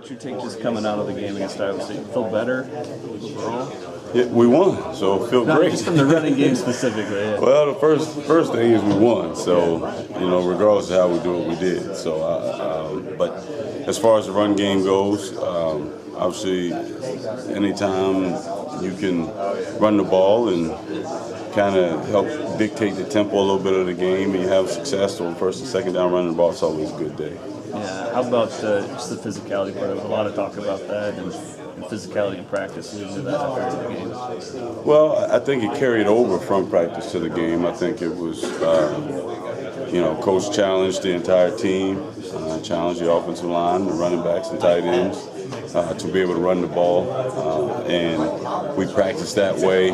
What's your take just coming out of the game against Iowa State? Feel better overall? Yeah, we won, so feel Not great. just from the running game specifically. Yeah. Well, the first thing is we won, so regardless of how we do it, we did. So, but as far as the run game goes, obviously, anytime you can run the ball and kind of help dictate the tempo a little bit of the game, and you have success on first and second down running the ball, it's always a good day. Yeah. How about just the physicality part of it? A lot of talk about that and physicality in practice leading to that after the game. Well, I think it carried over from practice to the game. I think it was, Coach challenged the entire team, challenged the offensive line, the running backs, and tight ends to be able to run the ball. And we practiced that way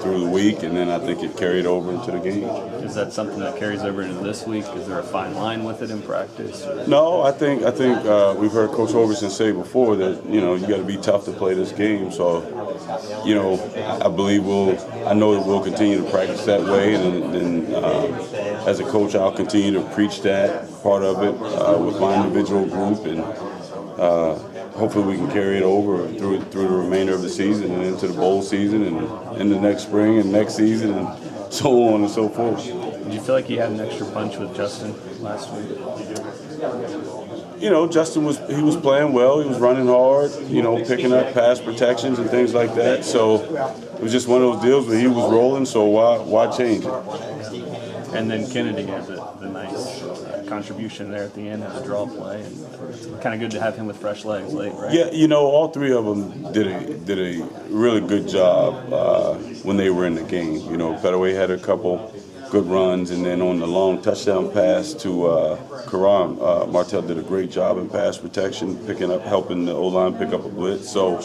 through the week, and then I think it carried over into the game. Is that something that carries over into this week? Is there a fine line with it in practice? No, I think we've heard Coach Overson say before that you got to be tough to play this game. So, I know that we'll continue to practice that way, and as a coach, I'll continue to preach that part of it with my individual group, and hopefully we can carry it over through the remainder of the season and into the bowl season and in the next spring and next season and so on and so forth. Did you feel like you had an extra punch with Justin last week? Justin was playing well. He was running hard, picking up pass protections and things like that. So it was just one of those deals where he was rolling, so why change it? And then Kennedy had the nice contribution there at the end as a draw play. And it's kind of good to have him with fresh legs late, right? Yeah, all three of them did a really good job when they were in the game. Petaway had a couple good runs, and then on the long touchdown pass to Karam, Martell did a great job in pass protection, helping the O-line pick up a blitz. So,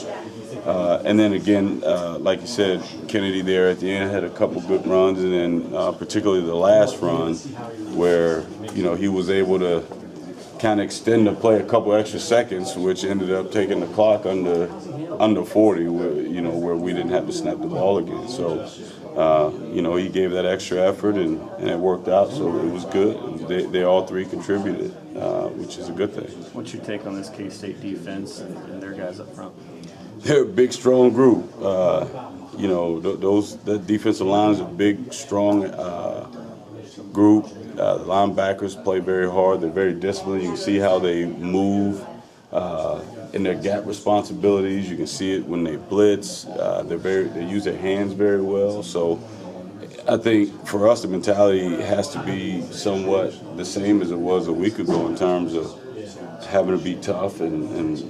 and then again, like you said, Kennedy there at the end had a couple good runs, and then particularly the last run where he was able to kind of extend the play a couple extra seconds, which ended up taking the clock under 40, where we didn't have to snap the ball again. So, he gave that extra effort, and it worked out, so it was good. They all three contributed, which is a good thing. What's your take on this K-State defense and their guys up front? They're a big, strong group. That defensive line is a big, strong group. The linebackers play very hard. They're very disciplined. You can see how they move in their gap responsibilities. You can see it when they blitz. They use their hands very well. So I think for us, the mentality has to be somewhat the same as it was a week ago in terms of having to be tough and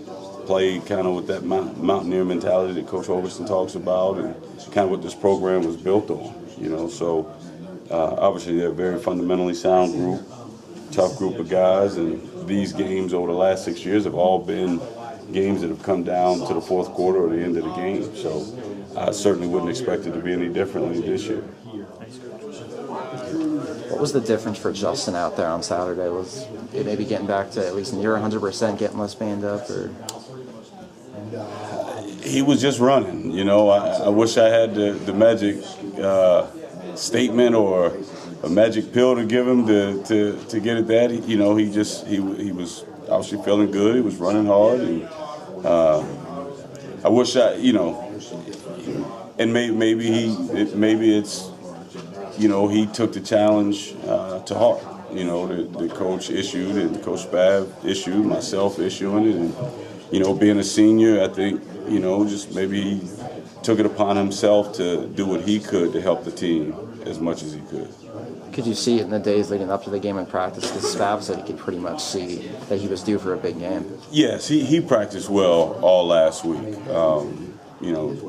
play kind of with that mountaineer mentality that Coach Overson talks about, and kind of what this program was built on. So obviously they're a very fundamentally sound group, tough group of guys, and these games over the last 6 years have all been games that have come down to the fourth quarter or the end of the game. So I certainly wouldn't expect it to be any differently this year. What was the difference for Justin out there on Saturday? Was it maybe getting back to at least near 100%, getting less banged up, or? He was just running. I wish I had the magic statement or a magic pill to give him to get at that. He was obviously feeling good. He was running hard, and I wish and maybe it's he took the challenge to heart. The coach issued and Coach Spav issued, myself issuing it, and being a senior, I think just maybe he took it upon himself to do what he could to help the team as much as he could. Could you see it in the days leading up to the game in practice? Because Spav said he could pretty much see that he was due for a big game. Yes, he practiced well all last week.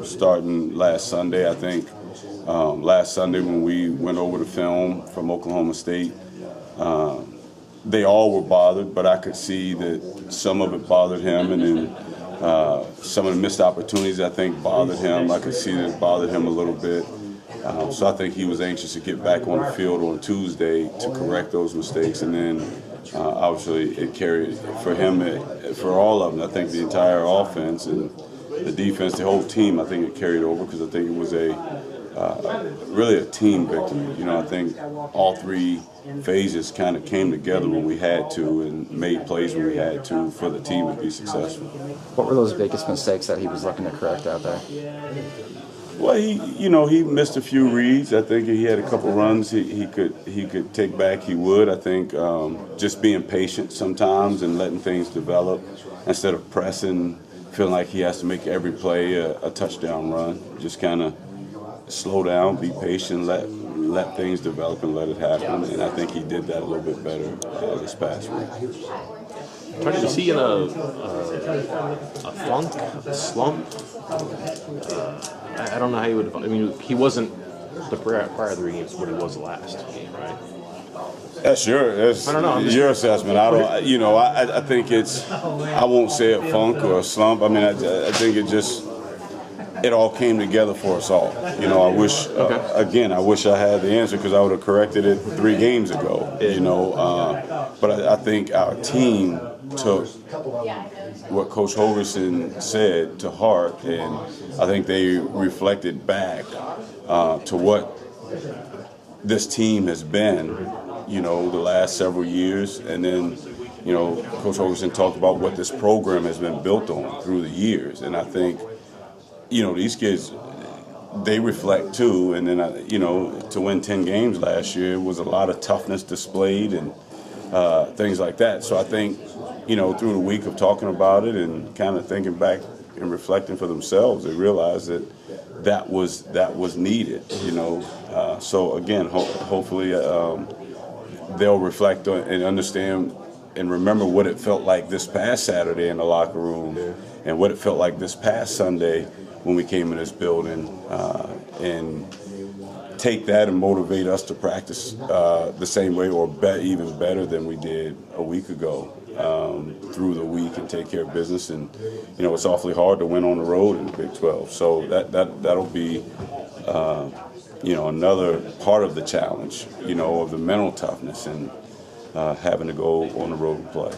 Starting last Sunday, I think. Last Sunday when we went over the film from Oklahoma State, they all were bothered, but I could see that some of it bothered him, and then some of the missed opportunities I think bothered him. I could see that it bothered him a little bit. So I think he was anxious to get back on the field on Tuesday to correct those mistakes, and then obviously it carried for him, for all of them. I think the entire offense and the defense, the whole team, I think it carried over because I think it was a really a team victory. You know, I think all three phases kind of came together when we had to and made plays when we had to for the team to be successful. What were those biggest mistakes that he was looking to correct out there? Well, he missed a few reads. I think if he had a couple runs he could take back, he would. I think just being patient sometimes and letting things develop instead of pressing, feeling like he has to make every play a touchdown run. Just kind of slow down, be patient, let things develop and let it happen. And I think he did that a little bit better this past week. Tony, was he in a funk, a slump? I don't know how you would. I mean, he wasn't the prior 3 games what he was the last game, right? That's I don't know. Your assessment. I don't. You know, I think it's. I won't say a funk or a slump. I mean, I think it all came together for us all. You know, I wish. Again, I wish I had the answer because I would have corrected it 3 games ago. You know, but I think our team took what Coach Holgerson said to heart, and I think they reflected back to what this team has been, you know, the last several years. And then, you know, Coach Holgerson talked about what this program has been built on through the years. And I think, you know, these kids, they reflect too. And then, you know, to win 10 games last year was a lot of toughness displayed and things like that. So I think, you know, through the week of talking about it and kind of thinking back and reflecting for themselves, they realized that was needed, you know. So again, hopefully they'll reflect on and understand and remember what it felt like this past Saturday in the locker room and what it felt like this past Sunday when we came in this building, and take that and motivate us to practice the same way or even better than we did a week ago through the week and take care of business. And, you know, it's awfully hard to win on the road in the Big 12. So that'll be, you know, another part of the challenge, you know, of the mental toughness and having to go on the road and play.